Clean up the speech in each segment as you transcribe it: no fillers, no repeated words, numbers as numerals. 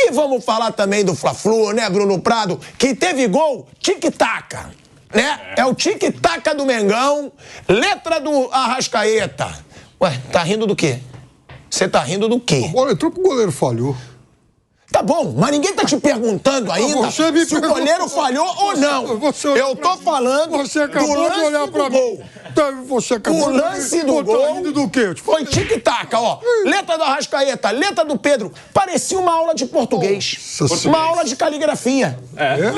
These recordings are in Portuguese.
E vamos falar também do Fla-Flu, né, Bruno Prado? Que teve gol tic-taca, né? É o tic-taca do Mengão, letra do Arrascaeta. Ué, tá rindo do quê? Você tá rindo do quê? A bola entrou pro goleiro, falhou. Tá bom, mas ninguém tá te perguntando ainda se o goleiro falhou ou não. Eu tô falando você acabou do lance de olhar pra do gol. Você acabou O lance do gol do quê? foi tic-tac, ó. Letra do Arrascaeta, letra do Pedro. Parecia uma aula de português. Uma aula de caligrafia.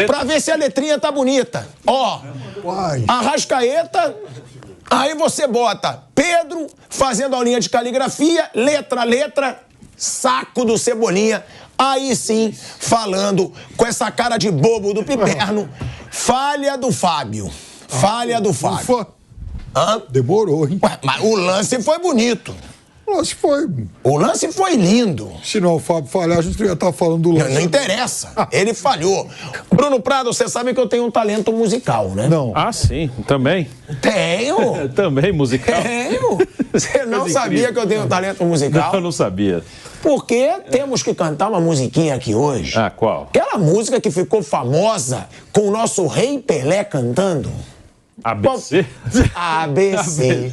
Pra ver se a letrinha tá bonita. Ó, Arrascaeta, aí você bota Pedro fazendo aulinha de caligrafia, letra, saco do Cebolinha. Aí sim, falando com essa cara de bobo do Piperno, falha do Fábio. Falha do Fábio. Hã? Demorou, hein? Ué, mas o lance foi bonito. O lance foi lindo. Se não o Fábio falhar, a gente ia estar falando do lance. Não interessa. Ele falhou. Bruno Prado, você sabe que eu tenho um talento musical, né? Não. Ah, sim. Também? Tenho. Também musical? Tenho. Você não sabia que eu tenho um talento musical? Não, eu não sabia. Porque temos que cantar uma musiquinha aqui hoje. Ah, qual? Aquela música que ficou famosa com o nosso Rei Pelé cantando. ABC? ABC,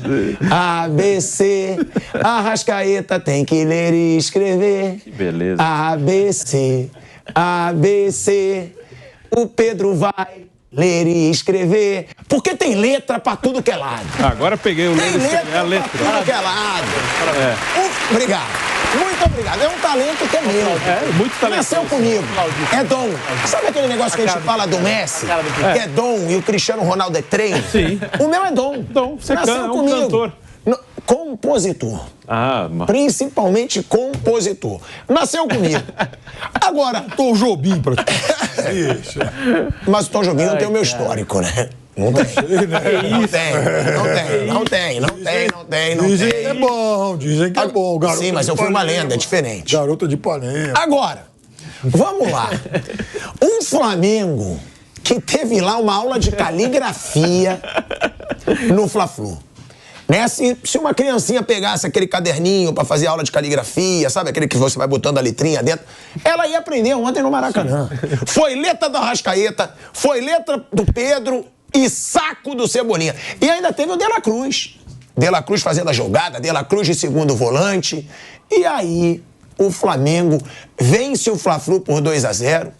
ABC, Arrascaeta tem que ler e escrever. Que beleza. ABC, ABC, o Pedro vai ler e escrever. Porque tem letra pra tudo que é lado. Agora peguei o Tem letra a letra. pra tudo que é lado. Obrigado. Muito obrigado. É um talento que é meu. É, muito talento. Nasceu comigo. É dom. Sabe aquele negócio que a gente fala do Messi? Que é dom e o Cristiano Ronaldo é treino? Sim. O meu é dom. Dom. Você Nasceu é um comigo. cantor. Compositor. Ah, mas... Principalmente compositor. Nasceu comigo. Agora... Tom Jobim pra ti. Isso. Mas o Tom Jobim não tem o meu histórico, né? Não tem. Não tem. Dizem que é bom, dizem que é bom. Garota sim, mas eu fui uma lenda, é diferente. Garota de Ipanema. Agora, vamos lá. Um Flamengo que teve lá uma aula de caligrafia no Fla-Flu. Né? Se uma criancinha pegasse aquele caderninho pra fazer aula de caligrafia, sabe? Aquele que você vai botando a letrinha dentro, ela ia aprender ontem no Maracanã. Foi letra do Arrascaeta, foi letra do Pedro e saco do Cebolinha. E ainda teve o De La Cruz. De La Cruz fazendo a jogada, De La Cruz de segundo volante. E aí, o Flamengo vence o Fla-Flu por 2-0.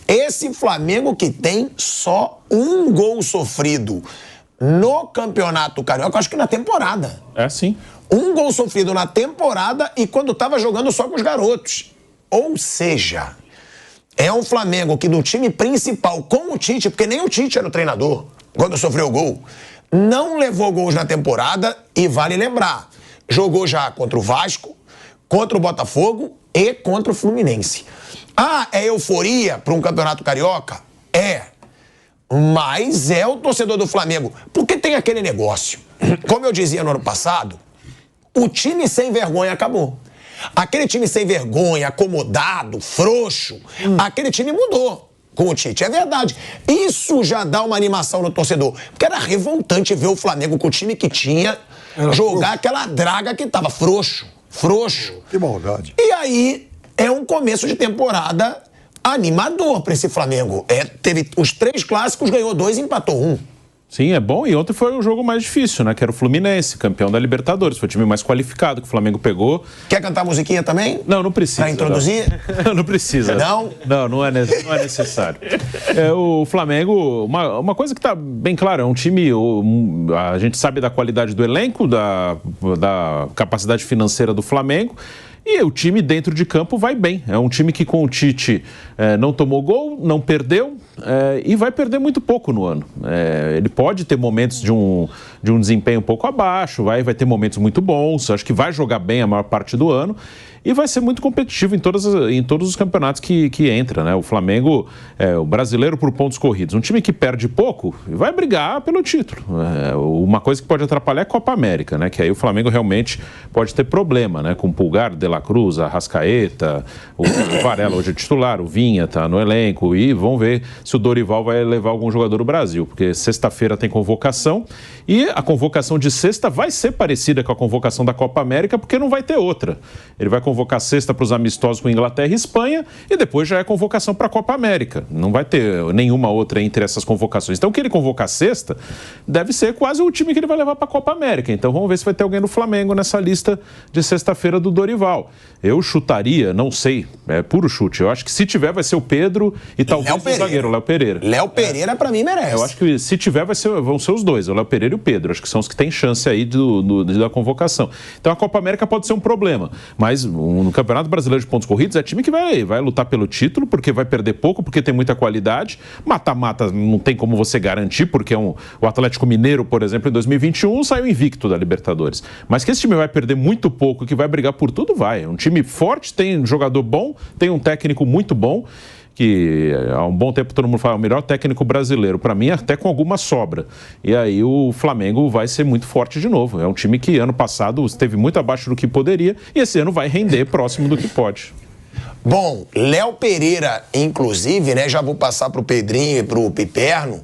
Esse Flamengo que tem só um gol sofrido no Campeonato Carioca, acho que na temporada. É, sim. Um gol sofrido na temporada e quando estava jogando só com os garotos. Ou seja, é um Flamengo que no time principal, com o Tite, porque nem o Tite era o treinador quando sofreu o gol, não levou gols na temporada e vale lembrar, jogou já contra o Vasco, contra o Botafogo e contra o Fluminense. Ah, é euforia para um Campeonato Carioca? É. Mas é o torcedor do Flamengo. Porque tem aquele negócio. Como eu dizia no ano passado, o time sem vergonha acabou. Aquele time sem vergonha, acomodado, frouxo, aquele time mudou com o Tite. É verdade. Isso já dá uma animação no torcedor. Porque era revoltante ver o Flamengo com o time que tinha jogar aquela draga que tava frouxo. Que maldade. E aí é um começo de temporada animador para esse Flamengo. Teve os 3 clássicos, ganhou 2 e empatou 1. Sim, é bom. E ontem foi o jogo mais difícil, né? Que era o Fluminense, campeão da Libertadores. Foi o time mais qualificado que o Flamengo pegou. Quer cantar a musiquinha também? Não, não precisa. Pra introduzir? Não, não precisa. Não? Não é necessário. O Flamengo, uma coisa que tá bem clara, é um time... A gente sabe da qualidade do elenco, da capacidade financeira do Flamengo. E o time dentro de campo vai bem. É um time que com o Tite não tomou gol, não perdeu e vai perder muito pouco no ano. Ele pode ter momentos de um desempenho um pouco abaixo, vai ter momentos muito bons, acho que vai jogar bem a maior parte do ano e vai ser muito competitivo em todos os campeonatos que entra, né? O Flamengo o brasileiro por pontos corridos. Um time que perde pouco vai brigar pelo título. Uma coisa que pode atrapalhar é a Copa América, né? Que aí o Flamengo realmente pode ter problema, né? Com o Pulgar, De La Cruz, Arrascaeta, o Varela hoje é titular, o Vinha tá no elenco e vamos ver se o Dorival vai levar algum jogador do Brasil, porque sexta-feira tem convocação e a convocação de sexta vai ser parecida com a convocação da Copa América porque não vai ter outra. Ele vai convocar sexta para os amistosos com Inglaterra e Espanha e depois já é convocação para a Copa América. Não vai ter nenhuma outra entre essas convocações. Então, o que ele convocar sexta deve ser quase o time que ele vai levar para a Copa América. Então, vamos ver se vai ter alguém do Flamengo nessa lista de sexta-feira do Dorival. Eu chutaria, não sei, é puro chute. Eu acho que se tiver vai ser o Pedro e talvez o zagueiro, Léo Pereira. Léo Pereira, para mim, merece. Eu acho que se tiver vão ser os dois, o Léo Pereira e o Pedro. Acho que são os que têm chance aí da convocação. Então a Copa América pode ser um problema, mas no Campeonato Brasileiro de Pontos Corridos é time que vai lutar pelo título, porque vai perder pouco, porque tem muita qualidade. Mata-mata não tem como você garantir, porque o Atlético Mineiro, por exemplo, em 2021 saiu invicto da Libertadores. Mas que esse time vai perder muito pouco, que vai brigar por tudo, vai. É um time forte, tem um jogador bom, tem um técnico muito bom, que há um bom tempo todo mundo fala, o melhor técnico brasileiro, para mim até com alguma sobra. E aí o Flamengo vai ser muito forte de novo. É um time que ano passado esteve muito abaixo do que poderia e esse ano vai render próximo do que pode. Bom, Léo Pereira, inclusive, né, já vou passar pro Pedrinho e pro Piperno,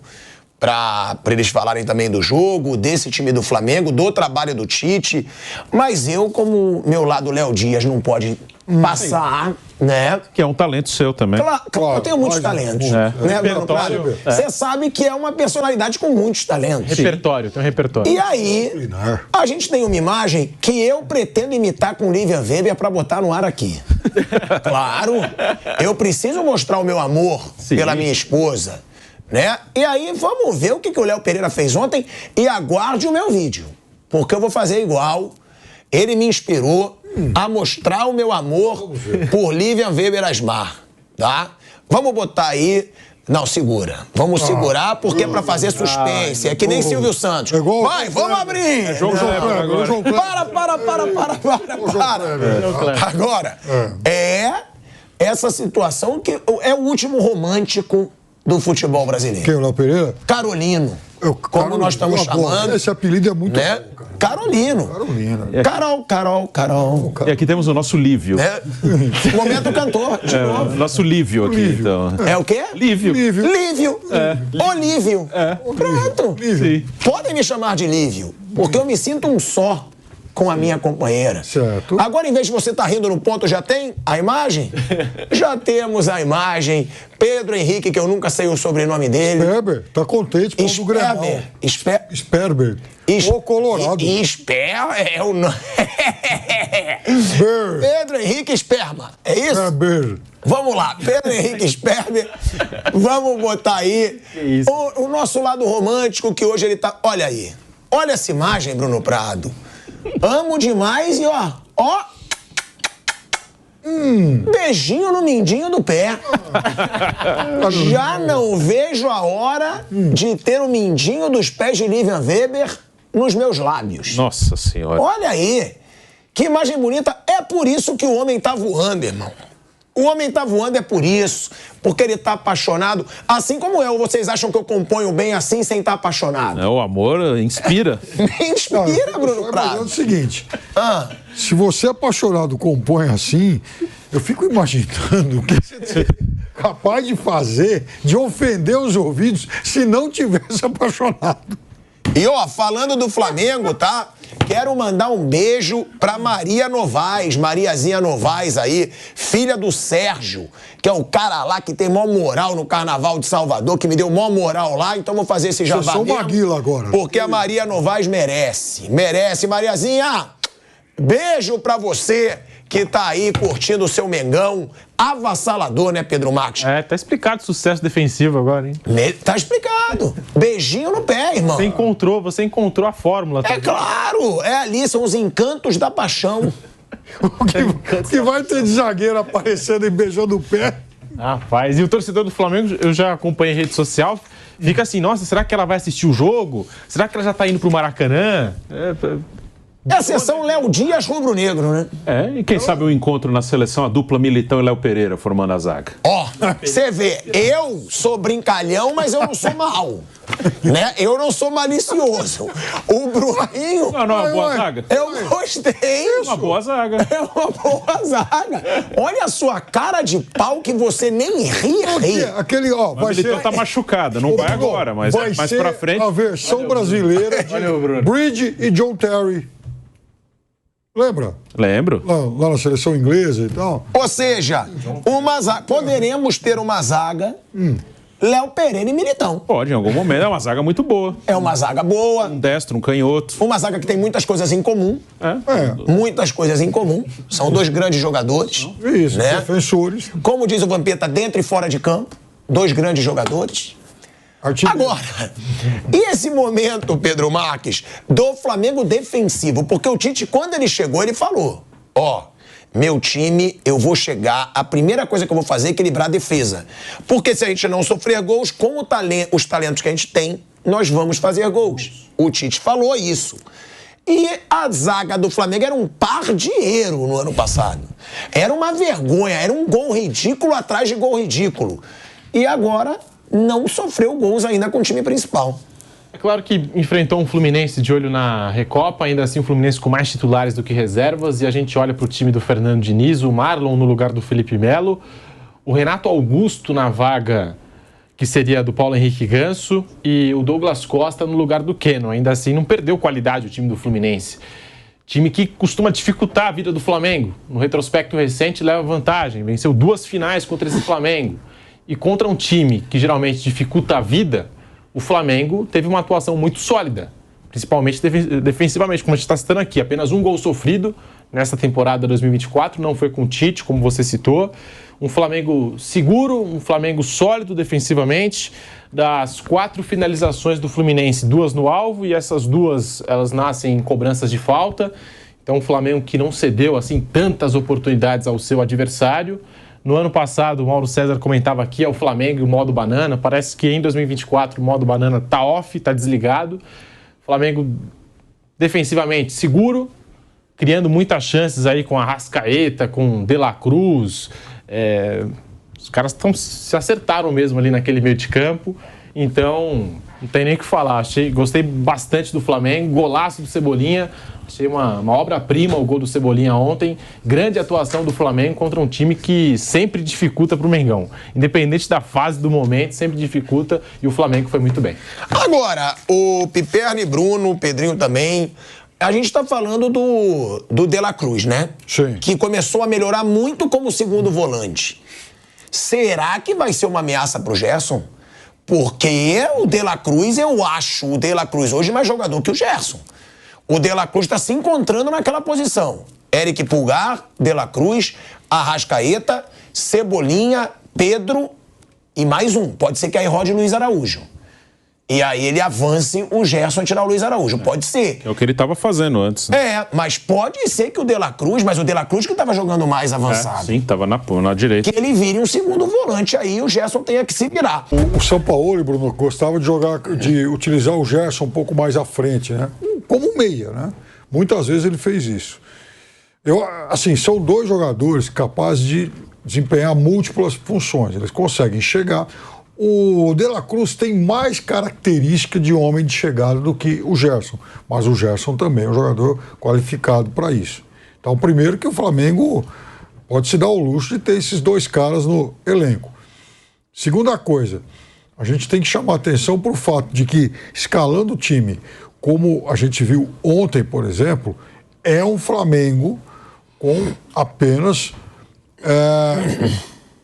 para eles falarem também do jogo, desse time do Flamengo, do trabalho do Tite, mas eu, como meu lado Léo Dias não pode passar, né? Que é um talento seu também. Claro, eu tenho muitos talentos, né, Bruno Prado? Você sabe que é uma personalidade com muitos talentos. Repertório, tem um repertório. E aí, a gente tem uma imagem que eu pretendo imitar com Lívia Weber para botar no ar aqui. Claro, eu preciso mostrar o meu amor pela minha esposa, né? E aí vamos ver o que o Léo Pereira fez ontem e aguarde o meu vídeo, porque eu vou fazer igual. Ele me inspirou a mostrar o meu amor por Lívia Weber Asmar, tá? Vamos botar aí. Não, segura. Vamos segurar porque é pra fazer suspense. É que nem Silvio Santos. Vai, vamos abrir! Para. Agora, essa situação que é o último romântico do futebol brasileiro. Quem, o Léo Pereira? Carolino. Como nós estamos chamando. Esse apelido é muito né? Bom, cara. Carolino. Carol. E aqui temos o nosso Lívio. Momento cantor, de novo. Nosso Lívio aqui, então. É o quê? Lívio. Olívio. Pronto. Sim. Podem me chamar de Lívio, porque eu me sinto um só com a minha companheira. Certo. Agora, em vez de você estar rindo no ponto, já tem a imagem? Já temos a imagem. Pedro Henrique, que eu nunca sei o sobrenome dele. Sperber, tá contente com o do Grenal. Sperber. O Colorado. É o nome. Pedro Henrique Sperma. É isso? Sperber. Vamos lá, Pedro Henrique Sperber. Vamos botar aí o nosso lado romântico, que hoje ele tá... Olha aí. Olha essa imagem, Bruno Prado. Amo demais e ó. Beijinho no mindinho do pé. Já não vejo a hora de ter o mindinho dos pés de Lívia Weber nos meus lábios. Nossa Senhora. Olha aí. Que imagem bonita. É por isso que o homem tá voando, irmão. O homem tá voando é por isso, porque ele tá apaixonado. Assim como eu, vocês acham que eu componho bem assim sem estar apaixonado? O amor inspira. Inspira, Bruno Prado. É o seguinte, se você é apaixonado compõe assim, eu fico imaginando o que você é capaz de fazer, de ofender os ouvidos, se não tivesse apaixonado. E ó, falando do Flamengo, tá? Quero mandar um beijo pra Maria Novaes, Mariazinha Novaes aí, filha do Sérgio, que é o cara lá que tem maior moral no Carnaval de Salvador, que me deu maior moral lá, então vou fazer esse jabá mesmo. Eu sou Maguila agora. Porque a Maria Novaes merece. Merece, Mariazinha. Beijo pra você que tá aí curtindo o seu Mengão. Avassalador, né, Pedro Marques? Tá explicado o sucesso defensivo agora, hein? Tá explicado. Beijinho no pé, irmão. Você encontrou a fórmula. É claro. É ali, são os encantos da paixão. O que vai ter de zagueiro aparecendo e beijando o pé? Rapaz, e o torcedor do Flamengo, eu já acompanhei em rede social, fica assim, nossa, será que ela vai assistir o jogo? Será que ela já tá indo pro Maracanã? É a sessão Léo Dias rubro-negro, né? E quem sabe o encontro na seleção, a dupla Militão e Léo Pereira formando a zaga. Ó, você vê, eu sou brincalhão, mas eu não sou mal. Né? Eu não sou malicioso. O Bruninho... Não, é uma boa zaga. Eu gostei. É uma boa zaga. É uma boa zaga. Olha a sua cara de pau que você nem ri. Aquele, ó, vai ser... Militão tá machucada, não vai agora, mas mais pra frente... A versão brasileira de Bridge e John Terry. Lembra? Lembro. Lá na seleção inglesa e tal. Ou seja, poderemos ter uma zaga Léo Pereira e Militão. Pode, em algum momento. É uma zaga muito boa. É uma zaga boa. Um destro, um canhoto. Uma zaga que tem muitas coisas em comum. Muitas coisas em comum. São dois grandes jogadores. Isso, né? defensores. Como diz o Vampeta, dentro e fora de campo. Dois grandes jogadores. Agora, e esse momento, Pedro Marques, do Flamengo defensivo? Porque o Tite, quando ele chegou, ele falou, meu time, eu vou chegar, a primeira coisa que eu vou fazer é equilibrar a defesa. Porque se a gente não sofrer gols, com os talentos que a gente tem, nós vamos fazer gols. O Tite falou isso. E a zaga do Flamengo era um pardieiro no ano passado. Era uma vergonha, era um gol ridículo atrás de gol ridículo. E agora não sofreu gols ainda com o time principal. É claro que enfrentou um Fluminense de olho na Recopa, ainda assim um Fluminense com mais titulares do que reservas, e a gente olha para o time do Fernando Diniz, o Marlon no lugar do Felipe Melo, o Renato Augusto na vaga que seria do Paulo Henrique Ganso e o Douglas Costa no lugar do Keno. Ainda assim não perdeu qualidade o time do Fluminense. Time que costuma dificultar a vida do Flamengo. No retrospecto recente leva vantagem, venceu 2 finais contra esse Flamengo. E contra um time que geralmente dificulta a vida, o Flamengo teve uma atuação muito sólida, principalmente defensivamente, como a gente está citando aqui. Apenas um gol sofrido nessa temporada 2024, não foi com o Tite, como você citou. Um Flamengo seguro, um Flamengo sólido defensivamente. Das 4 finalizações do Fluminense, 2 no alvo, e essas 2, elas nascem em cobranças de falta. Então, um Flamengo que não cedeu assim tantas oportunidades ao seu adversário. No ano passado, o Mauro César comentava aqui, é o Flamengo e o modo banana. Parece que em 2024 o modo banana tá off, tá desligado. Flamengo defensivamente seguro, criando muitas chances aí com a Arrascaeta, com De La Cruz. Os caras se acertaram mesmo ali naquele meio de campo. Então, não tem nem o que falar. Gostei bastante do Flamengo, golaço do Cebolinha. Achei uma obra-prima o gol do Cebolinha ontem. Grande atuação do Flamengo contra um time que sempre dificulta pro Mengão. Independente da fase do momento, sempre dificulta, e o Flamengo foi muito bem. Agora, o Piperno e Bruno, o Pedrinho também, a gente tá falando do De La Cruz, né? Sim. Que começou a melhorar muito como segundo volante. Será que vai ser uma ameaça pro Gerson? Porque o De La Cruz, eu acho o De La Cruz hoje mais jogador que o Gerson. O De La Cruz está se encontrando naquela posição. Eric Pulgar, De La Cruz, Arrascaeta, Cebolinha, Pedro e mais um. Pode ser que aí rode Luiz Araújo. E aí ele avance o Gerson a tirar o Luiz Araújo. Pode ser. É o que ele estava fazendo antes. Né? Mas pode ser que o De La Cruz, mas o De La Cruz que estava jogando mais avançado. Sim, estava na direita. Que ele vire um segundo volante aí, o Gerson tenha que se virar. O São Paulo, Bruno, gostava de utilizar o Gerson um pouco mais à frente, né? Como meia, né? Muitas vezes ele fez isso. São 2 jogadores capazes de desempenhar múltiplas funções. Eles conseguem chegar. O De La Cruz tem mais característica de homem de chegada do que o Gerson. Mas o Gerson também é um jogador qualificado para isso. Então, primeiro que o Flamengo pode se dar o luxo de ter esses 2 caras no elenco. Segunda coisa, a gente tem que chamar atenção para o fato de que, escalando o time, como a gente viu ontem, por exemplo, é um Flamengo com apenas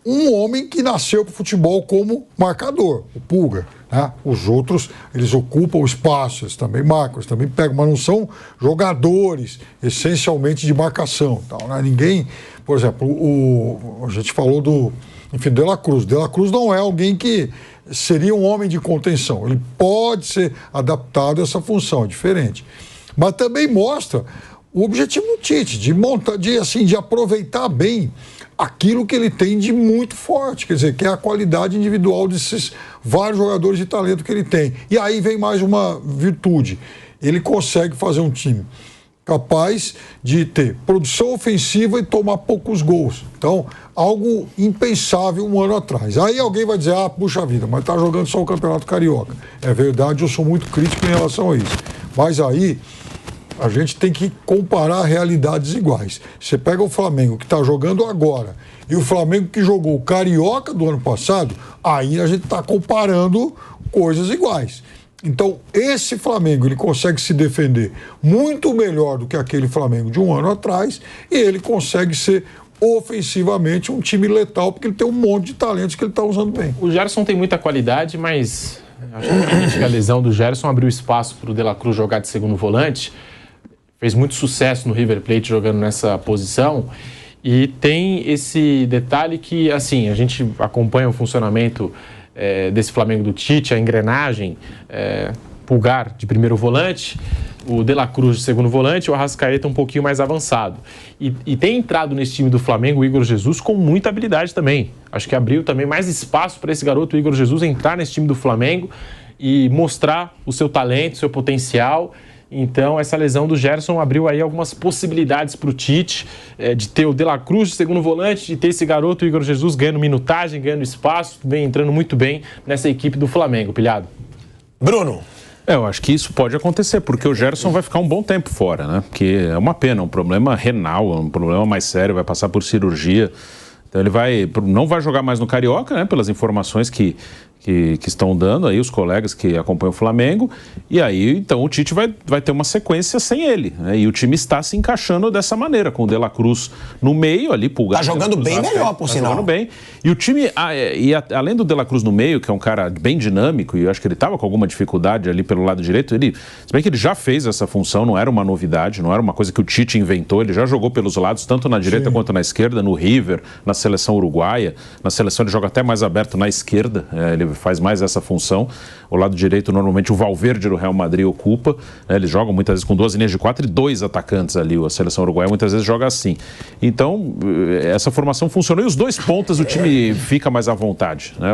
um homem que nasceu para o futebol como marcador, o Pulga. Né? Os outros, eles ocupam o espaço, eles também marcam, eles também pegam, mas não são jogadores essencialmente de marcação. Tal, né? Ninguém, por exemplo, a gente falou do De La Cruz. De La Cruz não é alguém que seria um homem de contenção. Ele pode ser adaptado a essa função, é diferente. Mas também mostra o objetivo do Tite, de aproveitar bem aquilo que ele tem de muito forte, quer dizer, que é a qualidade individual desses vários jogadores de talento que ele tem. E aí vem mais uma virtude. Ele consegue fazer um time capaz de ter produção ofensiva e tomar poucos gols. Então, algo impensável um ano atrás. Aí alguém vai dizer, puxa vida, mas tá jogando só o Campeonato Carioca. É verdade, eu sou muito crítico em relação a isso. Mas aí a gente tem que comparar realidades iguais. Você pega o Flamengo que está jogando agora e o Flamengo que jogou o Carioca do ano passado, aí a gente está comparando coisas iguais. Então, esse Flamengo, ele consegue se defender muito melhor do que aquele Flamengo de um ano atrás, e ele consegue ser ofensivamente um time letal, porque ele tem um monte de talentos que ele está usando bem. O Gerson tem muita qualidade, mas acho que a lesão do Gerson abriu espaço para o De La Cruz jogar de segundo volante. Fez muito sucesso no River Plate jogando nessa posição. E tem esse detalhe que, assim, a gente acompanha o funcionamento desse Flamengo do Tite, a engrenagem, Pulgar de primeiro volante, o De La Cruz de segundo volante, o Arrascaeta um pouquinho mais avançado. E tem entrado nesse time do Flamengo o Igor Jesus com muita habilidade também. Acho que abriu também mais espaço para esse garoto, o Igor Jesus, entrar nesse time do Flamengo e mostrar o seu talento, o seu potencial. Então, essa lesão do Gerson abriu aí algumas possibilidades para o Tite, de ter o De La Cruz de segundo volante, de ter esse garoto, o Igor Jesus, ganhando minutagem, ganhando espaço, vem entrando muito bem nessa equipe do Flamengo, Pilhado. Bruno. Eu acho que isso pode acontecer, porque o Gerson vai ficar um bom tempo fora, né? Porque é uma pena, um problema renal, um problema mais sério, vai passar por cirurgia. Então ele não vai jogar mais no Carioca, né? Pelas informações que estão dando aí os colegas que acompanham o Flamengo, e aí então o Tite vai ter uma sequência sem ele, né? E o time está se encaixando dessa maneira, com o De La Cruz no meio ali, Pulgar. Tá jogando bem melhor, por sinal. Tá jogando bem. E o time, além do De La Cruz no meio, que é um cara bem dinâmico, e eu acho que ele estava com alguma dificuldade ali pelo lado direito, se bem que ele já fez essa função, não era uma novidade, não era uma coisa que o Tite inventou, ele já jogou pelos lados, tanto na direita quanto na esquerda, no River, na seleção uruguaia, na seleção ele joga até mais aberto na esquerda, ele faz mais essa função. O lado direito, normalmente, o Valverde do Real Madrid ocupa, né? Eles jogam muitas vezes com 2 linhas de 4 e 2 atacantes ali. A seleção uruguaia muitas vezes joga assim. Então, essa formação funcionou e os 2 pontas o time fica mais à vontade, né?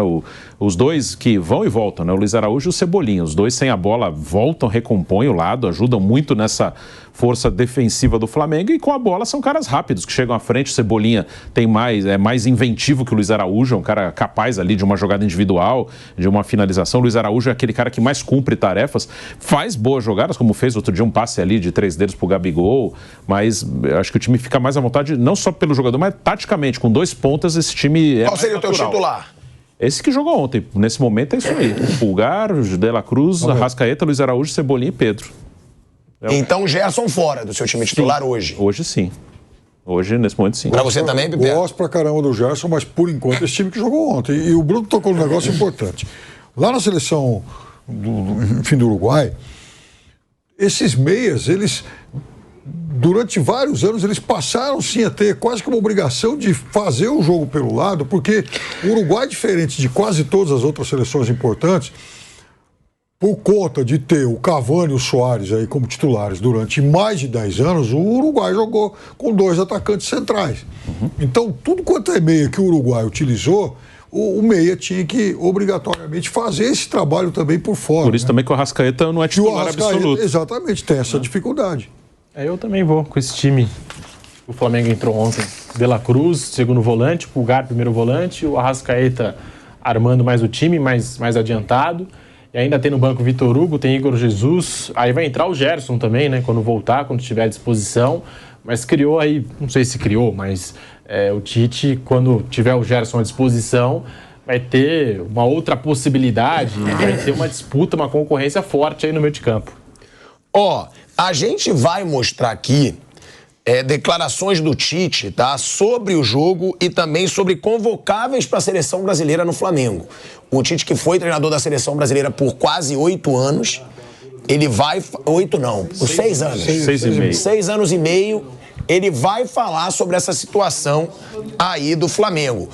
Os 2 que vão e voltam, né? O Luiz Araújo e o Cebolinha. Os 2 sem a bola voltam, recompõem o lado, ajudam muito nessa força defensiva do Flamengo, e com a bola são caras rápidos que chegam à frente. O Cebolinha é mais inventivo que o Luiz Araújo, é um cara capaz ali de uma jogada individual, de uma finalização. O Luiz Araújo é aquele cara que mais cumpre tarefas, faz boas jogadas, como fez outro dia um passe ali de 3 dedos pro Gabigol, mas eu acho que o time fica mais à vontade, não só pelo jogador, mas taticamente, com 2 pontas esse time Qual seria o teu titular? Esse que jogou ontem, nesse momento é isso aí. Pulgar, De La Cruz, Arrascaeta, Luiz Araújo, Cebolinha e Pedro. Então, Gerson fora do seu time titular hoje? Hoje sim. Hoje, nesse momento, sim. Pra você também, Pepe? Gosto pra caramba do Gerson, mas por enquanto esse time que jogou ontem. E o Bruno tocou num negócio importante. Lá na seleção do Uruguai, esses meias, eles, durante vários anos, eles passaram sim a ter quase que uma obrigação de fazer o jogo pelo lado, porque o Uruguai, diferente de quase todas as outras seleções importantes, por conta de ter o Cavani e o Soares aí como titulares durante mais de 10 anos, o Uruguai jogou com 2 atacantes centrais. Então, tudo quanto é meia que o Uruguai utilizou, o meia tinha que obrigatoriamente fazer esse trabalho também por fora. Por isso também que o Arrascaeta não é titular absoluto. Exatamente, tem essa dificuldade. Eu também vou com esse time. O Flamengo entrou ontem. De La Cruz, segundo volante, Pulgar, primeiro volante, o Arrascaeta armando mais o time, mais adiantado. E ainda tem no banco Vitor Hugo, tem Igor Jesus, aí vai entrar o Gerson também, né, quando voltar, quando tiver à disposição, mas criou aí, não sei se criou, mas o Tite, quando tiver o Gerson à disposição, vai ter uma outra possibilidade, vai ter uma disputa, uma concorrência forte aí no meio de campo. A gente vai mostrar aqui declarações do Tite, tá, sobre o jogo e também sobre convocáveis para a seleção brasileira no Flamengo. O Tite, que foi treinador da seleção brasileira por quase 8 anos, ele vai... 8 não, por 6 anos. 6 e meio. 6 anos e meio, ele vai falar sobre essa situação aí do Flamengo.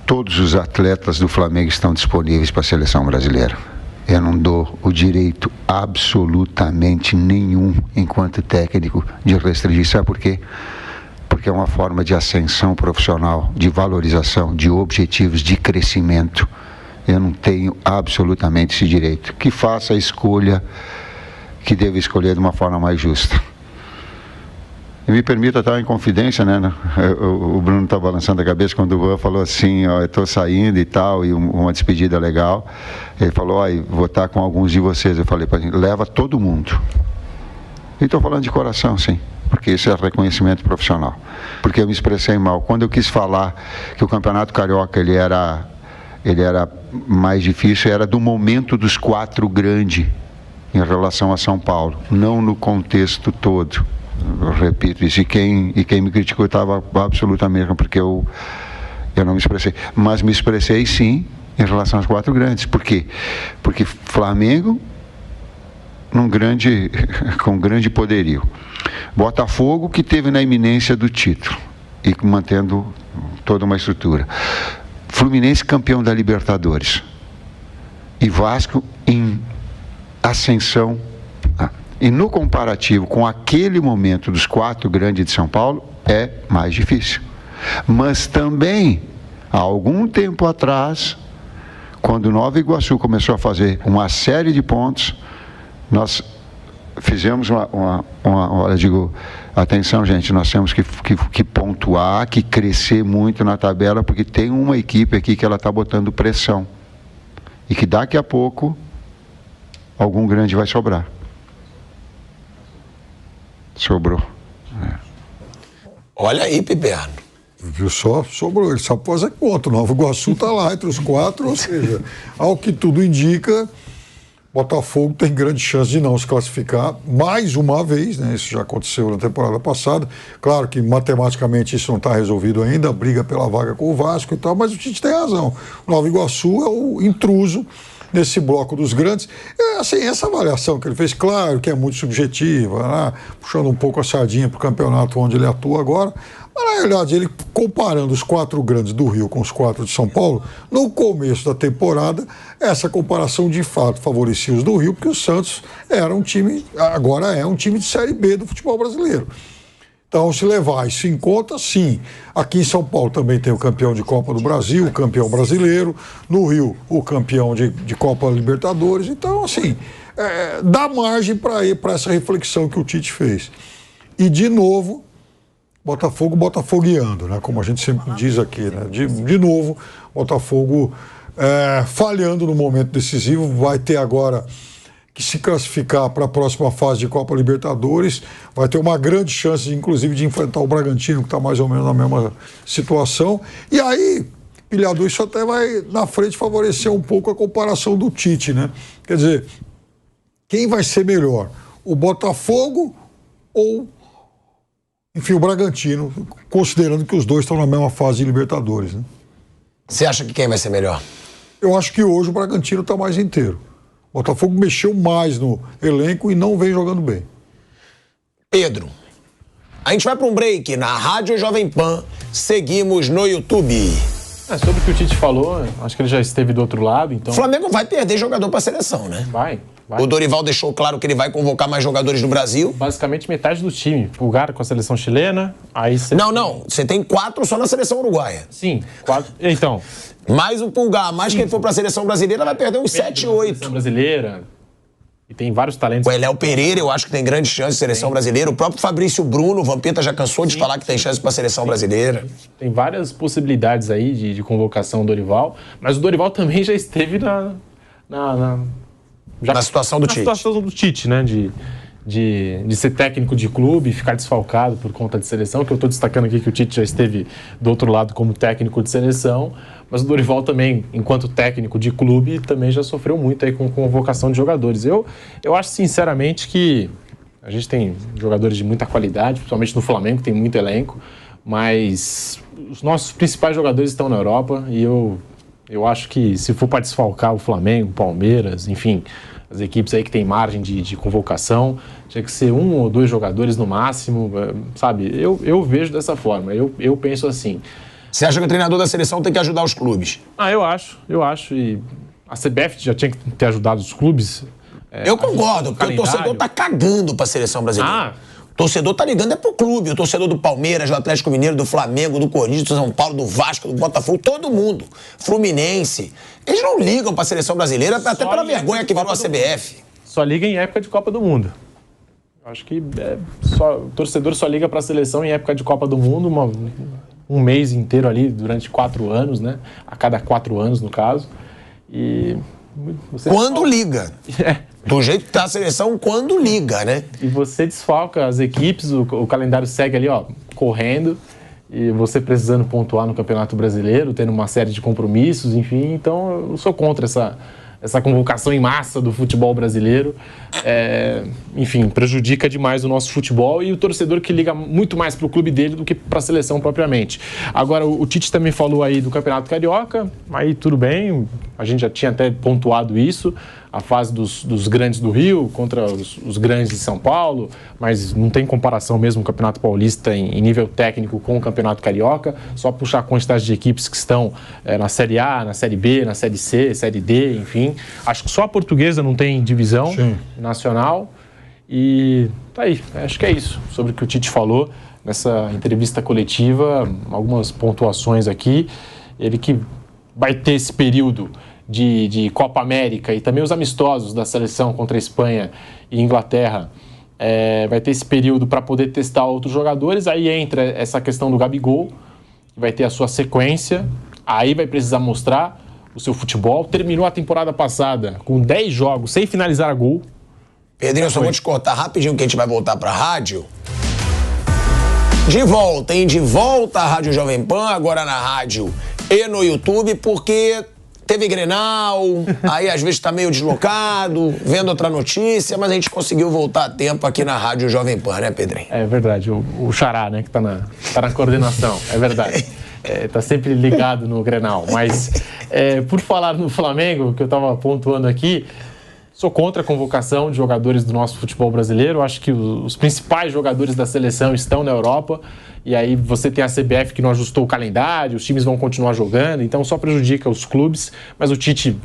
Todos os atletas do Flamengo estão disponíveis para a seleção brasileira. Eu não dou o direito absolutamente nenhum, enquanto técnico, de restringir. Sabe por quê? Porque é uma forma de ascensão profissional, de valorização, de objetivos, de crescimento. Eu não tenho absolutamente esse direito. Que faça a escolha que deve escolher de uma forma mais justa. E me permita estar em confidência, né? O Bruno está balançando a cabeça quando o Juan falou assim, ó, eu estou saindo e tal, e uma despedida legal. Ele falou, ó, vou estar com alguns de vocês. Eu falei para ele, leva todo mundo. E estou falando de coração, sim, porque isso é reconhecimento profissional. Porque eu me expressei mal. Quando eu quis falar que o Campeonato Carioca, ele era ele era mais difícil, era do momento dos 4 grandes em relação a São Paulo, não no contexto todo. Eu repito isso, e quem me criticou estava absolutamente, porque eu não me expressei. Mas me expressei sim em relação aos 4 grandes. Por quê? Porque Flamengo, com grande poderio. Botafogo, que teve na iminência do título e mantendo toda uma estrutura. Fluminense, campeão da Libertadores. E Vasco em ascensão. E no comparativo com aquele momento dos 4 grandes de São Paulo, é mais difícil. Mas também, há algum tempo atrás, quando Nova Iguaçu começou a fazer uma série de pontos, nós fizemos olha, digo, atenção, gente, nós temos que pontuar, que crescer muito na tabela, porque tem uma equipe aqui que ela está botando pressão. E que daqui a pouco, algum grande vai sobrar. Sobrou. Olha aí, Piperno. Viu só? Sobrou. Ele sabe fazer conta. Nova Iguaçu está lá entre os 4, ou seja, ao que tudo indica, Botafogo tem grande chance de não se classificar mais uma vez, né? Isso já aconteceu na temporada passada. Claro que matematicamente isso não está resolvido ainda, briga pela vaga com o Vasco e tal, mas o Tite tem razão. O Nova Iguaçu é o intruso nesse bloco dos grandes. Assim, essa avaliação que ele fez, claro que é muito subjetiva, né? Puxando um pouco a sardinha para o campeonato onde ele atua agora, mas na realidade ele comparando os 4 grandes do Rio com os 4 de São Paulo, no começo da temporada, essa comparação de fato favorecia os do Rio, porque o Santos era um time, agora é um time de Série B do futebol brasileiro. Então, se levar isso em conta, sim. Aqui em São Paulo também tem o campeão de Copa do Brasil, o campeão brasileiro. No Rio, o campeão de Copa Libertadores. Então, assim, dá margem para essa reflexão que o Tite fez. E, de novo, botafogueando, né? Como a gente sempre diz aqui, né? De novo, Botafogo falhando no momento decisivo. Vai ter agora que se classificar para a próxima fase de Copa Libertadores, vai ter uma grande chance, inclusive, de enfrentar o Bragantino, que está mais ou menos na mesma situação. E aí, pilhador, isso até vai, na frente, favorecer um pouco a comparação do Tite, né? Quer dizer, quem vai ser melhor? O Botafogo ou, enfim, o Bragantino, considerando que os dois estão na mesma fase de Libertadores, né? Você acha que quem vai ser melhor? Eu acho que hoje o Bragantino está mais inteiro. O Botafogo mexeu mais no elenco e não vem jogando bem. Pedro, a gente vai para um break na Rádio Jovem Pan. Seguimos no YouTube. Sobre o que o Tite falou, acho que ele já esteve do outro lado, então... O Flamengo vai perder jogador para a seleção, né? Vai. O Dorival deixou claro que ele vai convocar mais jogadores do Brasil. Basicamente metade do time. Pulgar com a seleção chilena, aí... Não. Você tem 4 só na seleção uruguaia. Sim, 4. Então... Mais o Pulgar, mais quem for para a seleção brasileira vai perder uns 7, 8. Seleção brasileira. E tem vários talentos. O Eléo Pereira, eu acho que tem grande chance de seleção brasileira. O próprio Fabrício Bruno, o Vampeta já cansou de falar que tem chance para a seleção brasileira. Tem várias possibilidades aí de convocação do Dorival, mas o Dorival também já esteve na situação do Tite. Na situação do Tite, né? De ser técnico de clube, ficar desfalcado por conta de seleção, que eu estou destacando aqui que o Tite já esteve do outro lado como técnico de seleção, mas o Dorival também, enquanto técnico de clube, também já sofreu muito aí com convocação de jogadores. Eu acho sinceramente que a gente tem jogadores de muita qualidade, principalmente no Flamengo, tem muito elenco, mas os nossos principais jogadores estão na Europa e eu acho que se for para desfalcar o Flamengo, o Palmeiras, enfim, as equipes aí que tem margem de convocação, tinha que ser 1 ou 2 jogadores no máximo, sabe? Eu vejo dessa forma, eu penso assim. Você acha que o treinador da seleção tem que ajudar os clubes? Eu acho. E a CBF já tinha que ter ajudado os clubes. Eu concordo, porque o torcedor tá cagando pra seleção brasileira. O torcedor tá ligando é pro clube. O torcedor do Palmeiras, do Atlético Mineiro, do Flamengo, do Corinthians, do São Paulo, do Vasco, do Botafogo, todo mundo. Fluminense. Eles não ligam pra seleção brasileira, até pela vergonha que virou a CBF. Só liga em época de Copa do Mundo. Acho que o torcedor só liga pra seleção em época de Copa do Mundo, um mês inteiro ali, durante 4 anos, né? A cada 4 anos, no caso. E... Quando liga. Do jeito que tá a seleção, quando liga, né? E você desfalca as equipes, o calendário segue ali, ó, correndo. e você precisando pontuar no Campeonato Brasileiro, tendo uma série de compromissos, enfim. Então, eu sou contra essa convocação em massa do futebol brasileiro. Enfim, prejudica demais o nosso futebol e o torcedor que liga muito mais para o clube dele do que para a seleção propriamente. Agora, o Tite também falou aí do Campeonato Carioca, aí tudo bem, a gente já tinha até pontuado isso, a fase dos grandes do Rio contra os grandes de São Paulo, mas não tem comparação mesmo o Campeonato Paulista em nível técnico com o Campeonato Carioca, só puxar a quantidade de equipes que estão na Série A, na Série B, na Série C, Série D, enfim. Acho que só a Portuguesa não tem divisão nacional e tá aí, acho que é isso sobre o que o Tite falou nessa entrevista coletiva, algumas pontuações aqui, ele que vai ter esse período de Copa América e também os amistosos da seleção contra a Espanha e Inglaterra, vai ter esse período para poder testar outros jogadores, aí entra essa questão do Gabigol, que vai ter a sua sequência, aí vai precisar mostrar o seu futebol, terminou a temporada passada com 10 jogos sem finalizar a gol. Pedrinho, eu só vou te cortar rapidinho que a gente vai voltar pra rádio. De volta, hein? De volta à Rádio Jovem Pan, agora na rádio e no YouTube, porque teve Grenal, aí às vezes tá meio deslocado, vendo outra notícia, mas a gente conseguiu voltar a tempo aqui na Rádio Jovem Pan, né, Pedrinho? É verdade, o Xará, né, que tá na coordenação, é verdade. Tá sempre ligado no Grenal, mas por falar no Flamengo, que eu tava pontuando aqui, sou contra a convocação de jogadores do nosso futebol brasileiro. Acho que os principais jogadores da seleção estão na Europa. E aí você tem a CBF que não ajustou o calendário, os times vão continuar jogando, então só prejudica os clubes. Mas o Tite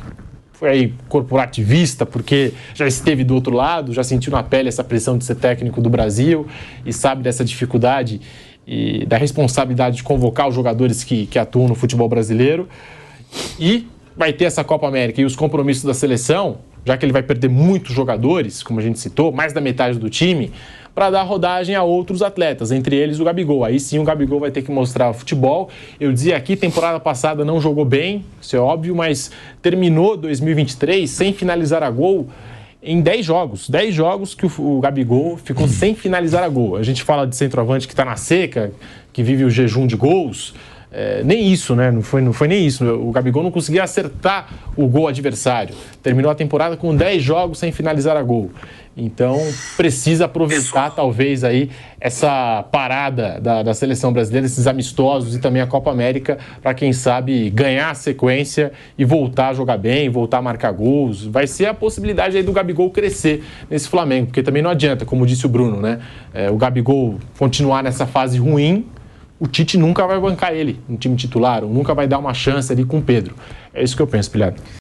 foi aí corporativista, porque já esteve do outro lado, já sentiu na pele essa pressão de ser técnico do Brasil e sabe dessa dificuldade e da responsabilidade de convocar os jogadores que atuam no futebol brasileiro. E vai ter essa Copa América e os compromissos da seleção, já que ele vai perder muitos jogadores, como a gente citou, mais da metade do time, para dar rodagem a outros atletas, entre eles o Gabigol. Aí sim o Gabigol vai ter que mostrar futebol. Eu dizia aqui, temporada passada não jogou bem, isso é óbvio, mas terminou 2023 sem finalizar a gol em 10 jogos. 10 jogos que o Gabigol ficou sem finalizar a gol. A gente fala de centroavante que está na seca, que vive o jejum de gols. Nem isso, né? Não foi nem isso. O Gabigol não conseguia acertar o gol adversário. Terminou a temporada com 10 jogos sem finalizar a gol. Então, precisa aproveitar, talvez, aí essa parada da seleção brasileira, esses amistosos e também a Copa América, para, quem sabe, ganhar a sequência e voltar a jogar bem, voltar a marcar gols. Vai ser a possibilidade aí do Gabigol crescer nesse Flamengo, porque também não adianta, como disse o Bruno, né? O Gabigol continuar nessa fase ruim, o Tite nunca vai bancar ele no time titular, ou nunca vai dar uma chance ali com o Pedro. É isso que eu penso, Pilhado.